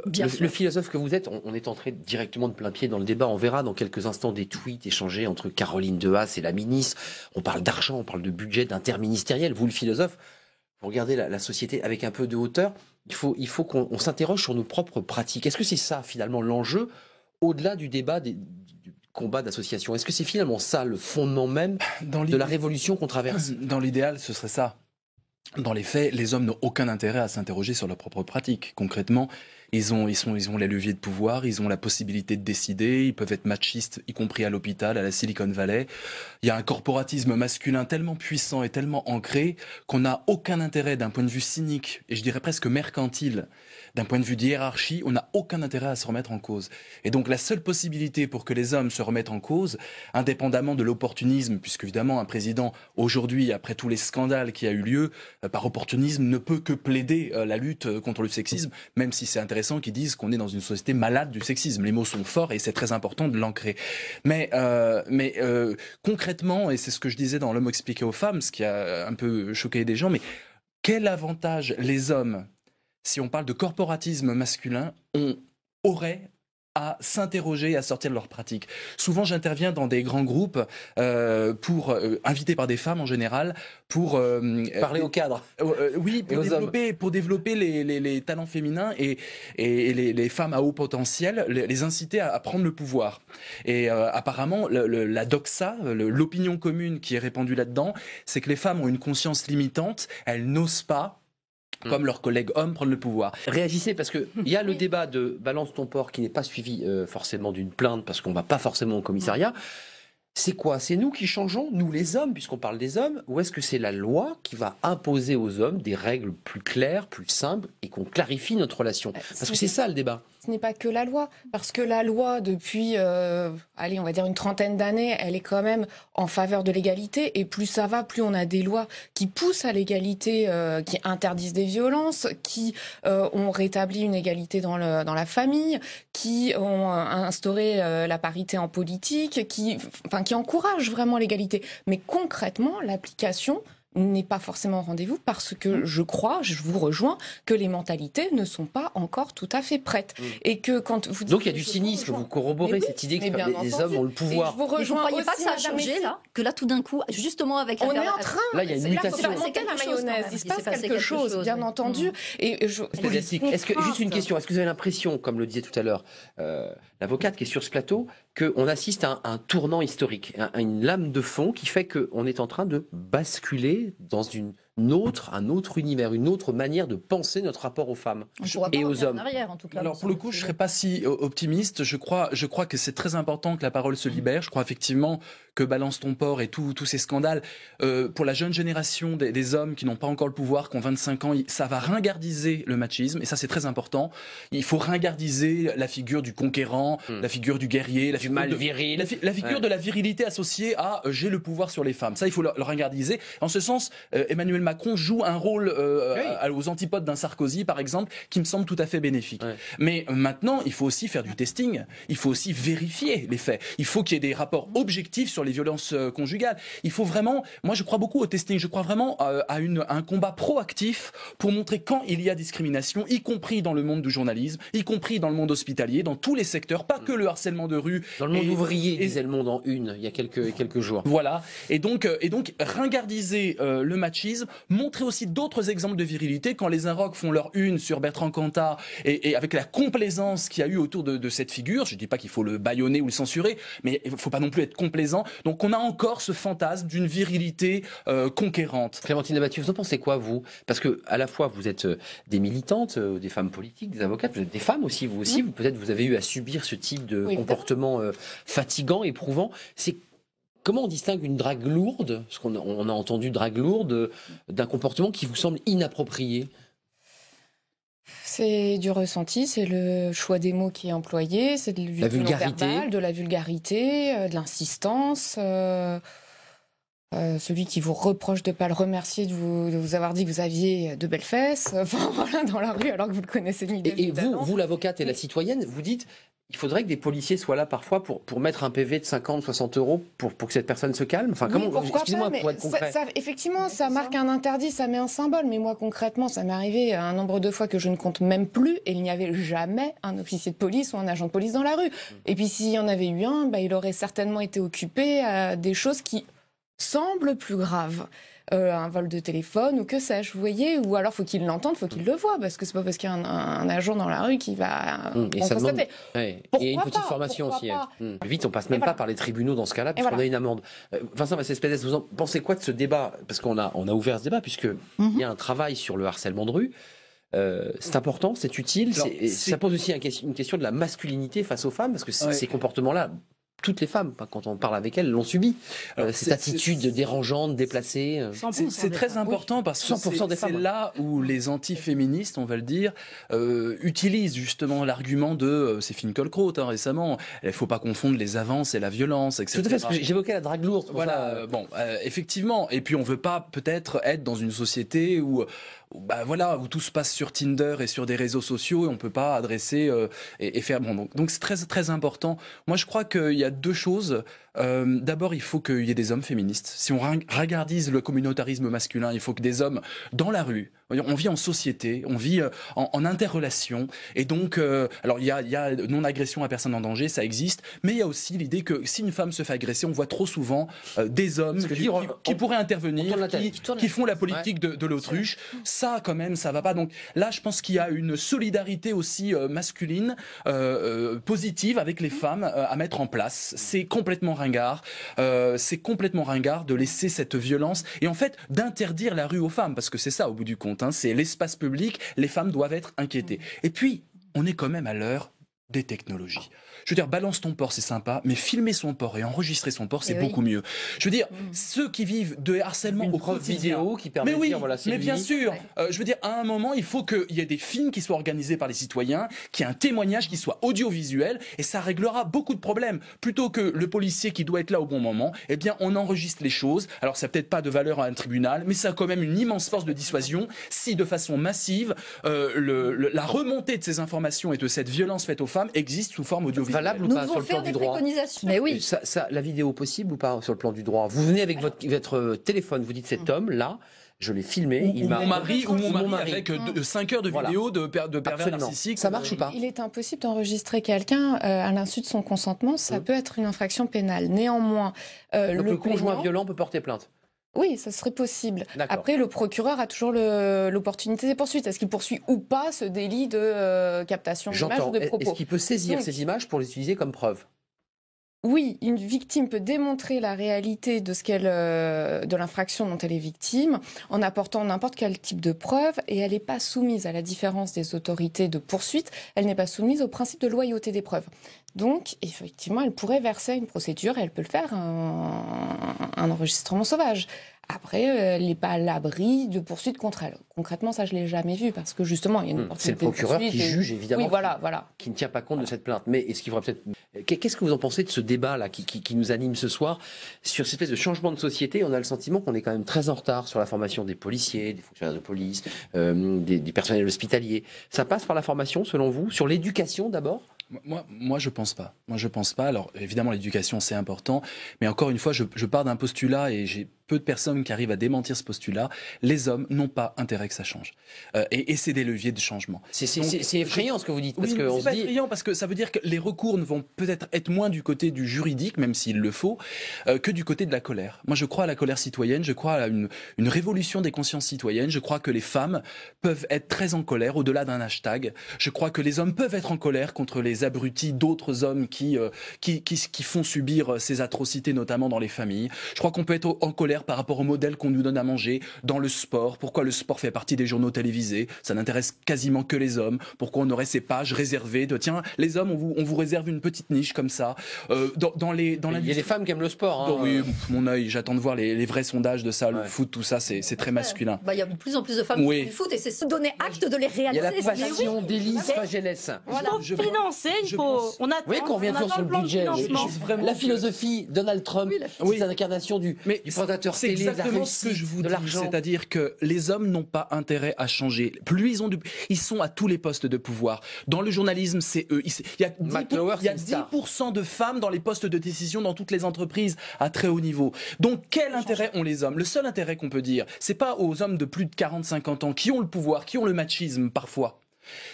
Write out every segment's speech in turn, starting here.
Bien Le sûr. philosophe que vous êtes, on est entré directement de plein pied dans le débat. On verra dans quelques instants des tweets échangés entre Caroline Dehaas et la ministre. On parle d'argent, on parle de budget, d'interministériel. Vous, le philosophe, vous regardez la société avec un peu de hauteur. Il faut qu'on s'interroge sur nos propres pratiques. Est-ce que c'est ça, finalement, l'enjeu, au-delà du débat du combat d'association? Est-ce que c'est finalement ça, le fondement même de la révolution qu'on traverse? Dans l'idéal, ce serait ça. Dans les faits, les hommes n'ont aucun intérêt à s'interroger sur leurs propres pratiques. Concrètement, ils ont les leviers de pouvoir, ils ont la possibilité de décider, ils peuvent être machistes, y compris à l'hôpital, à la Silicon Valley. Il y a un corporatisme masculin tellement puissant et tellement ancré qu'on n'a aucun intérêt d'un point de vue cynique, et je dirais presque mercantile, d'un point de vue de hiérarchie, on n'a aucun intérêt à se remettre en cause. Et donc la seule possibilité pour que les hommes se remettent en cause, indépendamment de l'opportunisme, puisque évidemment un président aujourd'hui, après tous les scandales qui a eu lieu, par opportunisme, ne peut que plaider la lutte contre le sexisme, même si c'est intéressant qu'ils disent qu'on est dans une société malade du sexisme. Les mots sont forts et c'est très important de l'ancrer. Mais concrètement, et c'est ce que je disais dans L'homme expliqué aux femmes, ce qui a un peu choqué des gens, mais quel avantage les hommes, si on parle de corporatisme masculin, auraient à s'interroger, à sortir de leurs pratiques. Souvent, j'interviens dans des grands groupes invités par des femmes en général, pour Parler au cadre. Oui, pour développer les talents féminins et les femmes à haut potentiel, les inciter à prendre le pouvoir. Et apparemment, la doxa, l'opinion commune qui est répandue là-dedans, c'est que les femmes ont une conscience limitante, elles n'osent pas, comme leurs collègues hommes, prendre le pouvoir. Réagissez, parce qu'il y a le débat de balance ton porc qui n'est pas suivi forcément d'une plainte, parce qu'on ne va pas forcément au commissariat. C'est quoi? C'est nous qui changeons, nous les hommes, puisqu'on parle des hommes, ou est-ce que c'est la loi qui va imposer aux hommes des règles plus claires, plus simples, et qu'on clarifie notre relation? Parce que c'est ça le débat. Ce n'est pas que la loi, parce que la loi, depuis, allez, on va dire une trentaine d'années, elle est quand même en faveur de l'égalité, et plus ça va, plus on a des lois qui poussent à l'égalité, qui interdisent des violences, qui ont rétabli une égalité dans la famille, qui ont instauré la parité en politique, qui encouragent vraiment l'égalité. Mais concrètement, l'application n'est pas forcément au rendez-vous, parce que je vous rejoins, que les mentalités ne sont pas encore tout à fait prêtes. Et que quand vous dites, donc il y a du cynisme, vous corroborez cette idée que les hommes ont le pouvoir. Vous Mais vous ne rejoins croyez pas que ça a aussi, changé, là? Que là, tout d'un coup, justement avec on est en train. Là, il y a une mutation. Il faut faire monter la mayonnaise. Il se passe quelque chose, bien entendu. Politique. Juste une question. Est-ce que vous avez l'impression, comme le disait tout à l'heure l'avocate qui est sur ce plateau, qu'on assiste à un tournant historique, à une lame de fond qui fait qu'on est en train de basculer dans un autre univers, une autre manière de penser notre rapport aux femmes et aux hommes? Arrière, en tout cas, Alors pour le coup, je ne serais pas si optimiste. Je crois que c'est très important que la parole se libère. Je crois effectivement que Balance ton porc et tous ces scandales, pour la jeune génération des hommes qui n'ont pas encore le pouvoir, qui ont 25 ans, ça va ringardiser le machisme, et ça c'est très important. Il faut ringardiser la figure du conquérant, la figure du guerrier, la figure mal viril. La figure de la virilité associée à j'ai le pouvoir sur les femmes. Ça, il faut le ringardiser. En ce sens, Emmanuel Macron joue un rôle aux antipodes d'un Sarkozy, par exemple, qui me semble tout à fait bénéfique. Ouais. Mais maintenant, il faut aussi faire du testing. Il faut aussi vérifier les faits. Il faut qu'il y ait des rapports objectifs sur les violences conjugales. Il faut vraiment, moi je crois beaucoup au testing, je crois vraiment à un combat proactif pour montrer quand il y a discrimination, y compris dans le monde du journalisme, y compris dans le monde hospitalier, dans tous les secteurs, pas que le harcèlement de rue. Dans le monde ouvrier, disait Le Monde en une, il y a quelques jours. Voilà, et donc ringardiser le machisme, montrer aussi d'autres exemples de virilité. Quand les Inrocks font leur une sur Bertrand Cantat, et avec la complaisance qu'il y a eu autour de cette figure, je ne dis pas qu'il faut le bâillonner ou le censurer, mais il ne faut pas non plus être complaisant. Donc on a encore ce fantasme d'une virilité conquérante. Clémentine Abattu, vous en pensez quoi, vous? Parce que à la fois vous êtes des militantes, des femmes politiques, des avocates, vous êtes des femmes aussi, vous aussi. Peut-être vous avez eu à subir ce type de comportement fatigant, éprouvant. Comment on distingue une drague lourde, parce qu'on a entendu drague lourde, d'un comportement qui vous semble inapproprié? C'est du ressenti, c'est le choix des mots qui est employé, c'est de la vulgarité, de la vulgarité, de l'insistance. celui qui vous reproche de ne pas le remercier de vous avoir dit que vous aviez de belles fesses, enfin voilà, dans la rue, alors que vous le connaissez ni d'eux Et ni d'avant. vous, l'avocate et la citoyenne, vous dites, il faudrait que des policiers soient là parfois pour mettre un PV de 50, 60 euros pour que cette personne se calme. Enfin, Oui, pourquoi excusez-moi, pas, pour mais être concret. effectivement, ça marque un interdit, ça met un symbole. Mais moi, concrètement, ça m'est arrivé un nombre de fois que je ne compte même plus. Et il n'y avait jamais un officier de police ou un agent de police dans la rue. Et puis, s'il y en avait eu un, il aurait certainement été occupé à des choses qui semblent plus graves. Un vol de téléphone ou que sais-je, vous voyez, ou alors faut qu'il l'entende, faut qu'il le voit, parce que c'est pas parce qu'il y a un agent dans la rue qui va Et ça demande... constater. Et une petite formation aussi. Vite, on passe même pas par les tribunaux dans ce cas-là, puisqu'on a une amende. Vincent Massès-Pédès, vous en pensez quoi de ce débat? Parce qu'on a ouvert ce débat, puisqu'il y a un travail sur le harcèlement de rue. C'est important, c'est utile. Alors, ça pose aussi une question de la masculinité face aux femmes, parce que ces comportements-là, toutes les femmes, quand on parle avec elles, l'ont subi. Cette attitude dérangeante, déplacée. C'est très important parce que c'est là où les antiféministes, on va le dire, utilisent justement l'argument de c'est Finkielkraut récemment. Il ne faut pas confondre les avances et la violence, etc. Tout à fait, parce que j'évoquais la drague lourde. Voilà, effectivement. Et puis on ne veut pas peut-être être dans une société où tout se passe sur Tinder et sur des réseaux sociaux et on ne peut pas adresser et faire... Donc c'est très, très important. Moi, je crois qu'il y a deux choses. D'abord, il faut qu'il y ait des hommes féministes. Si on regardise le communautarisme masculin, il faut que des hommes dans la rue, on vit en société, on vit en interrelation. Et donc, alors il y a non-agression à personne en danger, ça existe. Mais il y a aussi l'idée que si une femme se fait agresser, on voit trop souvent des hommes qui pourraient intervenir, qui font la politique de l'autruche. Ça, quand même, ça va pas. Donc là, je pense qu'il y a une solidarité aussi masculine, positive avec les femmes à mettre en place. C'est complètement ringard. C'est complètement ringard de laisser cette violence et en fait d'interdire la rue aux femmes, parce que c'est ça au bout du compte. C'est l'espace public. Les femmes doivent être inquiétées. Et puis, on est quand même à l'heure des technologies. Je veux dire, balance ton porc, c'est sympa, mais filmer son porc et enregistrer son porc, c'est beaucoup mieux. Je veux dire, ceux qui vivent de harcèlement au quotidien, vidéo qui permet de dire, voilà, c'est mais lui. bien sûr, je veux dire, à un moment, il faut qu'il y ait des films qui soient organisés par les citoyens, qu'il y ait un témoignage qui soit audiovisuel, et ça réglera beaucoup de problèmes. Plutôt que le policier qui doit être là au bon moment, eh bien, on enregistre les choses. Alors, ça n'a peut-être pas de valeur à un tribunal, mais ça a quand même une immense force de dissuasion si, de façon massive, la remontée de ces informations et de cette violence faite aux femmes existe sous forme audiovisuelle. Valable ou pas sur le plan du droit? Mais oui. La vidéo possible ou pas sur le plan du droit? Vous venez avec votre téléphone, vous dites cet homme là, je l'ai filmé, mon mari avec 5 heures de vidéo de pervers narcissiques. Ça marche ou pas? Il est impossible d'enregistrer quelqu'un à l'insu de son consentement, ça peut être une infraction pénale. Néanmoins, donc le conjoint violent peut porter plainte? Oui, ça serait possible. Après, le procureur a toujours l'opportunité des poursuites. Est-ce qu'il poursuit ou pas ce délit de captation d'images ou de propos? Est-ce qu'il peut saisir ces images pour les utiliser comme preuve? Oui, une victime peut démontrer la réalité de de l'infraction dont elle est victime en apportant n'importe quel type de preuve, et elle n'est pas soumise, à la différence des autorités de poursuite, elle n'est pas soumise au principe de loyauté des preuves. Donc, effectivement, elle pourrait verser une procédure, et elle peut le faire, un enregistrement sauvage. Après, elle n'est pas à l'abri de poursuites contre elle. Concrètement, ça, je ne l'ai jamais vu, parce que justement, il y a une opportunité. C'est le procureur qui juge, évidemment, qui ne tient pas compte de cette plainte. Mais est-ce qu'il faudrait peut-être... Qu'est-ce que vous en pensez de ce débat-là qui nous anime ce soir sur cette espèce de changement de société? On a le sentiment qu'on est quand même très en retard sur la formation des policiers, des fonctionnaires de police, des personnels hospitaliers. Ça passe par la formation, selon vous? Sur l'éducation, d'abord? Moi, je pense pas. Alors, évidemment, l'éducation, c'est important. Mais encore une fois, je pars d'un postulat et j'ai peu de personnes qui arrivent à démentir ce postulat. Les hommes n'ont pas intérêt que ça change. Et c'est des leviers de changement. C'est effrayant ce que vous dites. Oui, c'est pas effrayant parce que ça veut dire que les recours ne vont peut-être être moins du côté du juridique, même s'il le faut, que du côté de la colère. Moi, je crois à la colère citoyenne. Je crois à une révolution des consciences citoyennes. Je crois que les femmes peuvent être très en colère au-delà d'un hashtag. Je crois que les hommes peuvent être en colère contre les abrutis d'autres hommes qui font subir ces atrocités, notamment dans les familles. Je crois qu'on peut être en colère par rapport au modèle qu'on nous donne à manger dans le sport. Pourquoi le sport fait partie des journaux télévisés? Ça n'intéresse quasiment que les hommes. Pourquoi on aurait ces pages réservées de tiens, les hommes, on vous réserve une petite niche comme ça. Il y a des femmes qui aiment le sport. Hein. Oui, mon œil, j'attends de voir les vrais sondages de ça. Le foot, tout ça, c'est très masculin. Il y a de plus en plus de femmes qui font du foot et c'est se donner acte de les réaliser. Il y a la passion d'Élise Fagellès. Il faut financer, on attend. Vous voyez qu'on revient toujours sur le budget. La philosophie Donald Trump, c'est l'incarnation du prédateur animateurs c'est télé, de la exactement ce que réussite, je vous de dis. l'argent. C'est-à-dire que les hommes n'ont pas intérêt à changer. Plus ils sont à tous les postes de pouvoir. Dans le journalisme, c'est eux. Il y a 10% de femmes dans les postes de décision dans toutes les entreprises à très haut niveau. Donc quel intérêt ont les hommes? Le seul intérêt qu'on peut dire, c'est pas aux hommes de plus de 40-50 ans qui ont le pouvoir, qui ont le machisme parfois.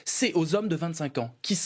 C'est aux hommes de 25 ans qui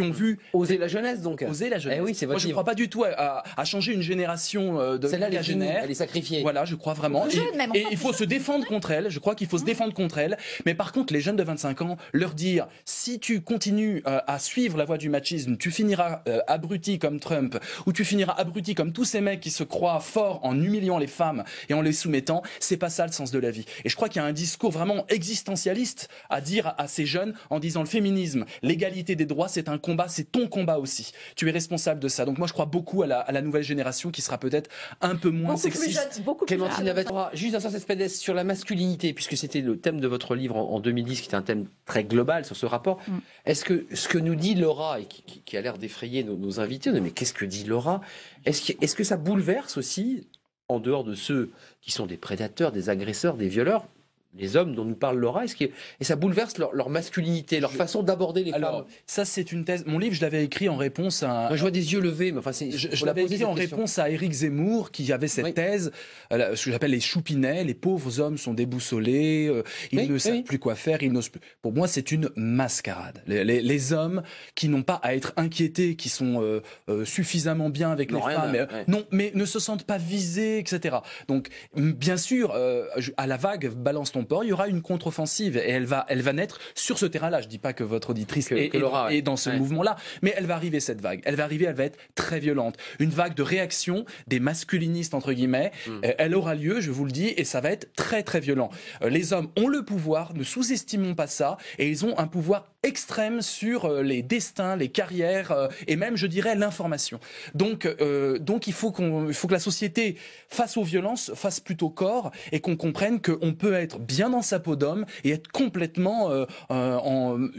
ont vu oser la jeunesse, donc. Oser la jeunesse. Eh oui, c'est moi, je ne crois pas du tout à changer une génération de celle-là, quinquagénaires. Elle est sacrifiée. Voilà, je crois vraiment. Et il faut se défendre contre elle. Je crois qu'il faut se défendre contre elle. Mais par contre, les jeunes de 25 ans, leur dire si tu continues à suivre la voie du machisme, tu finiras abruti comme Trump, ou tu finiras abruti comme tous ces mecs qui se croient forts en humiliant les femmes et en les soumettant. C'est pas ça le sens de la vie. Et je crois qu'il y a un discours vraiment existentialiste à dire à ces jeunes en disant le féminisme, l'égalité des droits, c'est un combat, c'est ton combat aussi. Tu es responsable de ça. Donc moi, je crois beaucoup à la nouvelle génération qui sera peut-être un peu moins sexiste. Clémentine Abattara, juste un sens espèce sur la masculinité, puisque c'était le thème de votre livre en 2010, qui était un thème très global sur ce rapport. Est-ce que ce que nous dit Laura, et qui a l'air d'effrayer nos invités, mais qu'est-ce que dit Laura? Est-ce que ça bouleverse aussi, en dehors de ceux qui sont des prédateurs, des agresseurs, des violeurs, les hommes dont nous parle Laura, et ça bouleverse leur masculinité, leur façon d'aborder les femmes? Ça, c'est une thèse. Mon livre, je l'avais écrit en réponse à... Moi, je vois des yeux levés, mais enfin, je l'avais écrit en réponse à Éric Zemmour, qui avait cette thèse, ce que j'appelle les choupinets. Les pauvres hommes sont déboussolés, ils ne savent plus quoi faire, ils n'osent plus. Pour moi, c'est une mascarade. Les hommes qui n'ont pas à être inquiétés, qui sont suffisamment bien avec les femmes, mais ne se sentent pas visés, etc. Donc, bien sûr, à la vague, balance ton port, il y aura une contre-offensive et elle va naître sur ce terrain-là. Je dis pas que votre auditrice est dans ce mouvement-là, mais elle va arriver, cette vague. Elle va être très violente. Une vague de réaction des masculinistes, entre guillemets. Elle aura lieu, je vous le dis, et ça va être très très violent. Les hommes ont le pouvoir, ne sous-estimons pas ça, et ils ont un pouvoir extrême sur les destins, les carrières, et même, je dirais, l'information. Donc il faut que la société, face aux violences, fasse plutôt corps, et qu'on comprenne qu'on peut être bien dans sa peau d'homme et être complètement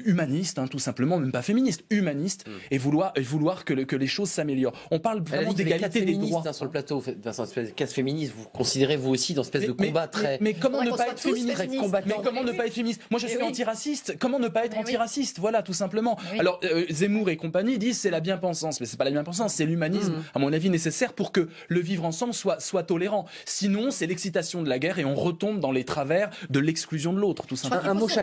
humaniste, tout simplement, même pas féministe, humaniste, et vouloir que les choses s'améliorent. On parle vraiment d'égalité des droits. Sur le plateau, Vincent, casse féministe, vous considérez vous aussi dans une espèce de combat très... Mais comment ne pas être féministe? Mais comment ne pas être féministe? Moi, je suis antiraciste. Comment ne pas être antiraciste? Voilà, tout simplement. Alors, Zemmour et compagnie disent c'est la bien-pensance, mais c'est pas la bien-pensance, c'est l'humanisme, à mon avis, nécessaire pour que le vivre ensemble soit tolérant. Sinon, c'est l'excitation de la guerre et on retombe dans les travers de l'exclusion de l'autre, tout simplement.